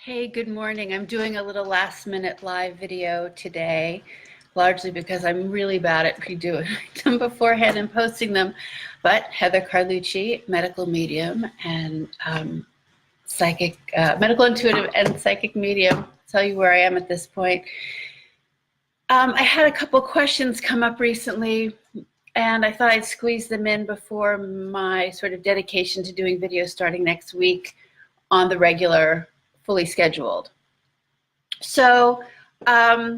Hey, good morning. I'm doing a little last minute live video today, largely because I'm really bad at redoing them beforehand and posting them. But Heather Carlucci, medical medium and psychic, medical intuitive and psychic medium, I'll tell you where I am at this point. I had a couple questions come up recently, and I thought I'd squeeze them in before my sort of dedication to doing videos starting next week on the regular, fully scheduled. So I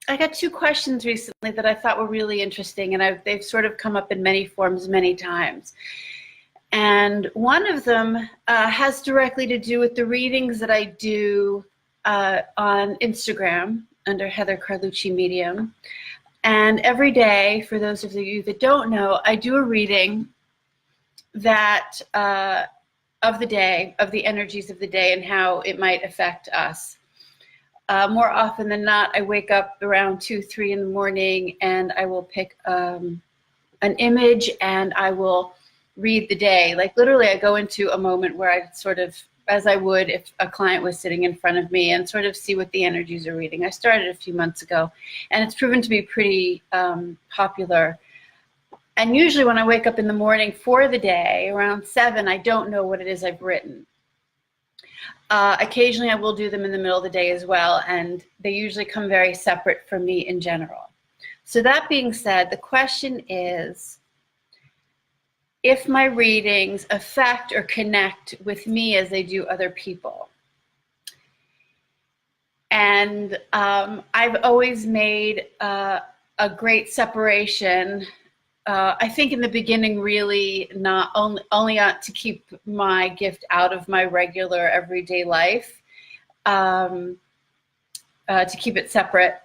got two questions recently that I thought were really interesting, and they've sort of come up in many forms many times. And one of them has directly to do with the readings that I do on Instagram under Heather Carlucci Medium. And every day, for those of you that don't know, I do a reading that of the day, of the energies of the day and how it might affect us. More often than not, I wake up around 2, 3 in the morning and I will pick an image and I will read the day. Like literally I go into a moment where I sort of, as I would if a client was sitting in front of me, and sort of see what the energies are reading. I started a few months ago and it's proven to be pretty popular. And usually when I wake up in the morning for the day, around 7, I don't know what it is I've written. Occasionally I will do them in the middle of the day as well, and they usually come very separate from me in general. So that being said, the question is, if my readings affect or connect with me as they do other people. And I've always made a great separation. I think in the beginning, really not only to keep my gift out of my regular everyday life, to keep it separate.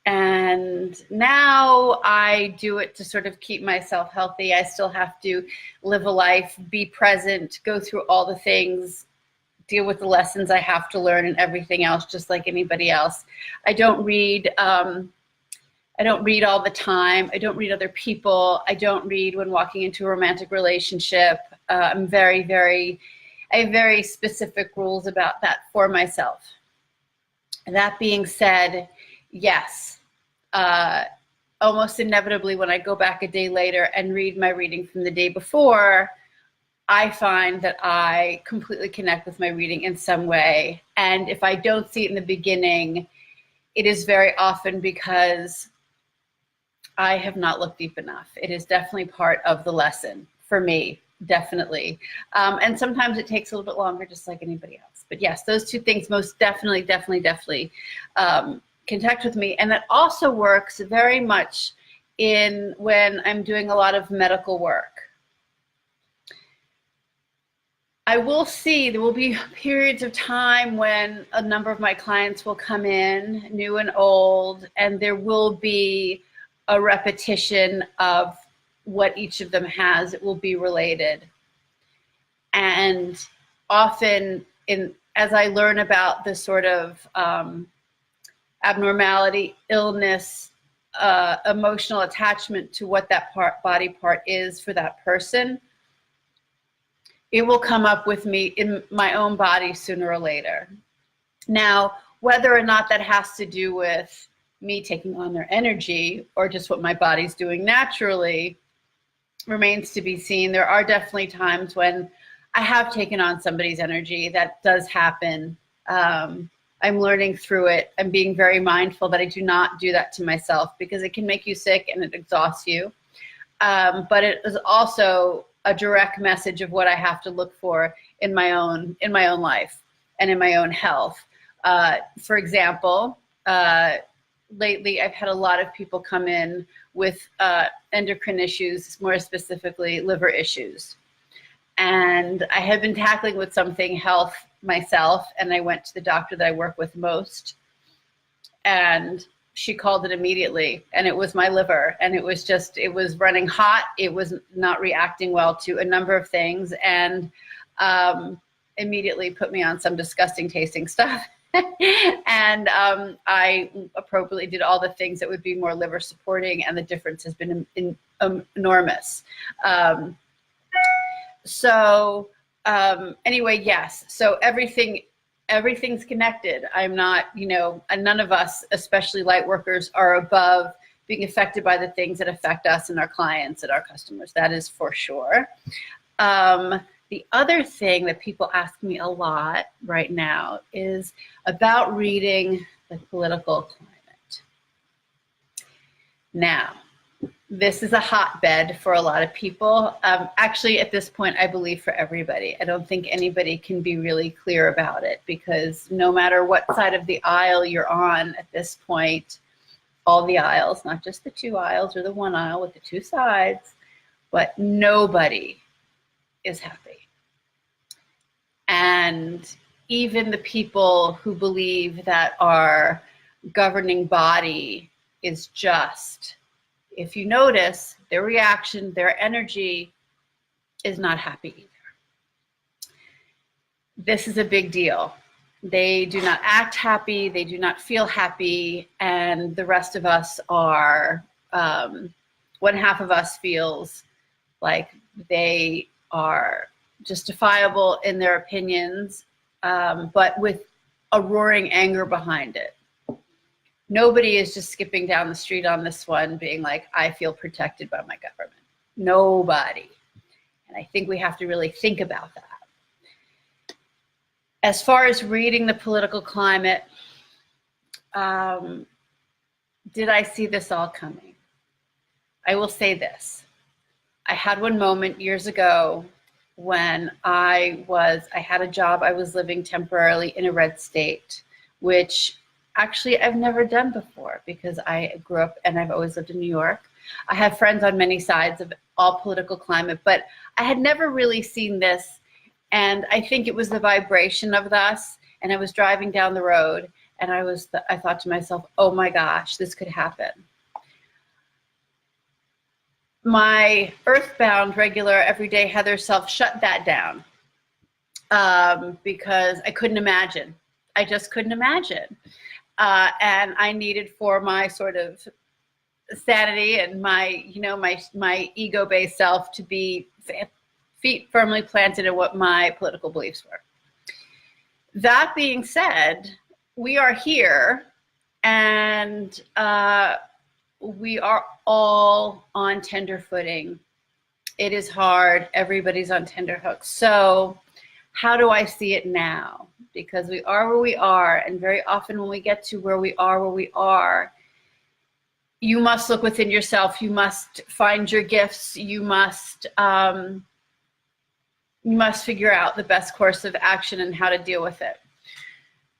And now I do it to sort of keep myself healthy. I still have to live a life, be present, go through all the things, deal with the lessons I have to learn and everything else, just like anybody else. I don't read all the time. I don't read other people. I don't read when walking into a romantic relationship. I have very specific rules about that for myself. That being said, yes, almost inevitably when I go back a day later and read my reading from the day before, I find that I completely connect with my reading in some way. And if I don't see it in the beginning, it is very often because I have not looked deep enough. It is definitely part of the lesson for me, definitely. And sometimes it takes a little bit longer, just like anybody else. But yes, those two things most definitely connect with me. And that also works very much in when I'm doing a lot of medical work. I will see there will be periods of time when a number of my clients will come in, new and old, and there will be a repetition of what each of them has. It will be related. And often as I learn about the sort of abnormality, illness, emotional attachment to what that body part is for that person, it will come up with me in my own body sooner or later. Now, whether or not that has to do with me taking on their energy or just what my body's doing naturally remains to be seen. There are definitely times when I have taken on somebody's energy. That does happen. I'm learning through it. I'm being very mindful that I do not do that to myself, because it can make you sick and it exhausts you. But it is also a direct message of what I have to look for in my own life and in my own health. For example, lately I've had a lot of people come in with endocrine issues, more specifically liver issues. And I had been tackling with something health myself, and I went to the doctor that I work with most, and she called it immediately, and it was my liver, and it was running hot. It was not reacting well to a number of things, and immediately put me on some disgusting tasting stuff. And I appropriately did all the things that would be more liver supporting, and the difference has been enormous. Anyway, yes. So everything everything's connected. I'm not, and none of us, especially light workers, are above being affected by the things that affect us and our clients and our customers. That is for sure. The other thing that people ask me a lot right now is about reading the political climate. Now, this is a hotbed for a lot of people. Actually, at this point, I believe for everybody. I don't think anybody can be really clear about it, because no matter what side of the aisle you're on at this point, all the aisles, not just the two aisles or the one aisle with the two sides, but nobody is happy. And even the people who believe that our governing body is just, if you notice, their reaction, their energy is not happy either. This is a big deal. They do not act happy, they do not feel happy, and the rest of us are, one half of us feels like they are justifiable in their opinions, but with a roaring anger behind it. Nobody is just skipping down the street on this one being like, I feel protected by my government. Nobody. And I think we have to really think about that. As far as reading the political climate, did I see this all coming? I will say this. I had one moment years ago when I had a job. I was living temporarily in a red state, which actually I've never done before, because I grew up and I've always lived in New York. I have friends on many sides of all political climate, but I had never really seen this. And I think it was the vibration of us. And I was driving down the road and I thought to myself, oh my gosh, this could happen. My earthbound, regular, everyday Heather self shut that down because I couldn't imagine. I just couldn't imagine. And I needed, for my sort of sanity and my, my ego-based self, to be feet firmly planted in what my political beliefs were. That being said, we are here, and we are all on tender footing. It is hard. Everybody's on tender hooks. So how do I see it now? Because we are where we are, and very often when we get to where we are, you must look within yourself. You must find your gifts. You must figure out the best course of action and how to deal with it.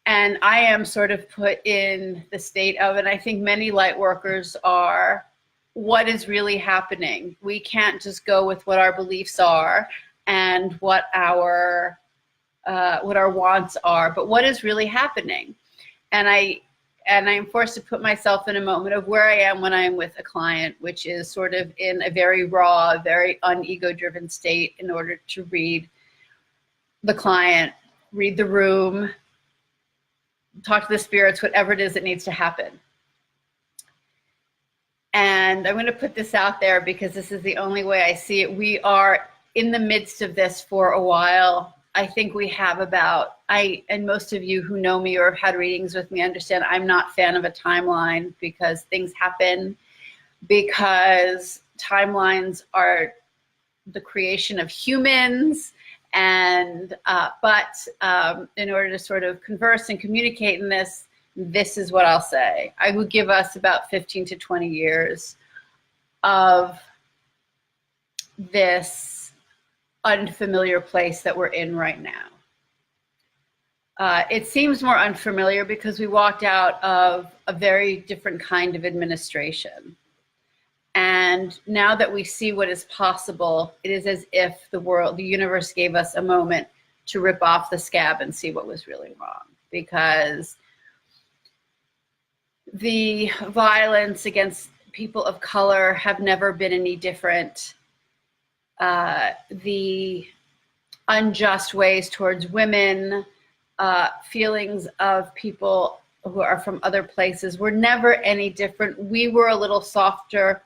And I am sort of put in the state of, and I think many light workers are, what is really happening? We can't just go with what our beliefs are and what our wants are, but what is really happening? And I'm forced to put myself in a moment of where I am when I'm with a client, which is sort of in a very raw, very un-ego-driven state, in order to read the client, read the room, talk to the spirits, whatever it is that needs to happen. And I'm going to put this out there because this is the only way I see it. We are in the midst of this for a while. I think we have and most of you who know me or have had readings with me understand I'm not a fan of a timeline, because things happen, because timelines are the creation of humans. And but in order to sort of converse and communicate in this is what I'll say. I would give us about 15 to 20 years of this unfamiliar place that we're in right now. It seems more unfamiliar because we walked out of a very different kind of administration. And now that we see what is possible, it is as if the universe gave us a moment to rip off the scab and see what was really wrong. Because the violence against people of color have never been any different. The unjust ways towards women, feelings of people who are from other places were never any different. We were a little softer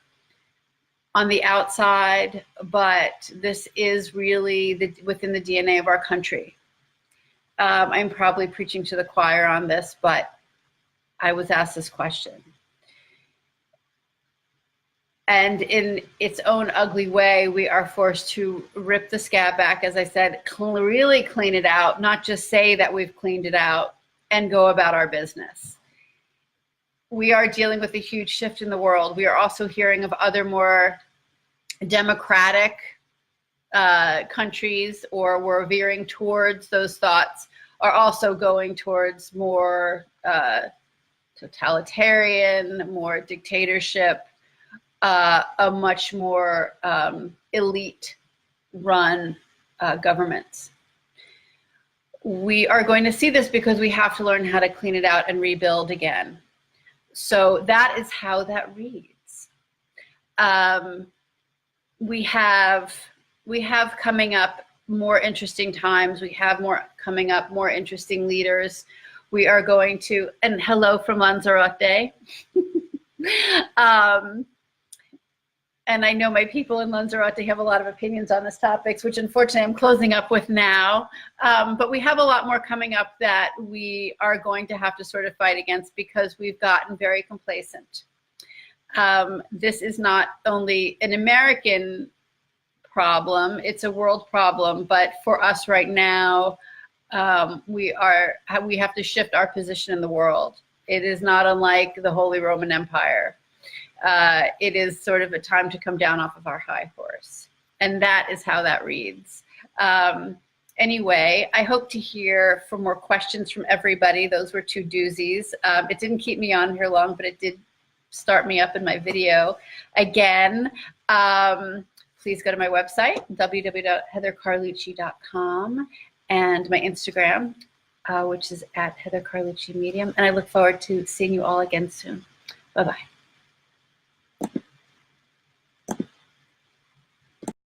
on the outside, but this is really within the DNA of our country. I'm probably preaching to the choir on this, but I was asked this question. And in its own ugly way, we are forced to rip the scab back, as I said, really clean it out, not just say that we've cleaned it out and go about our business. We are dealing with a huge shift in the world. We are also hearing of other more democratic countries, or we're veering towards those thoughts, are also going towards more totalitarian, more dictatorship, a much more elite-run governments. We are going to see this because we have to learn how to clean it out and rebuild again. So that is how that reads. We have coming up more interesting times. We have coming up more interesting leaders. We are going to, and hello from Lanzarote. And I know my people in Lanzarote have a lot of opinions on this topic, which unfortunately I'm closing up with now. But we have a lot more coming up that we are going to have to sort of fight against because we've gotten very complacent. This is not only an American problem, it's a world problem, but for us right now, we have to shift our position in the world. It is not unlike the Holy Roman Empire. It is sort of a time to come down off of our high horse. And that is how that reads. Anyway, I hope to hear for more questions from everybody. Those were two doozies. It didn't keep me on here long, but it did start me up in my video again. Please go to my website, www.heathercarlucci.com, and my Instagram, which is @HeatherCarlucciMedium. And I look forward to seeing you all again soon. Bye-bye.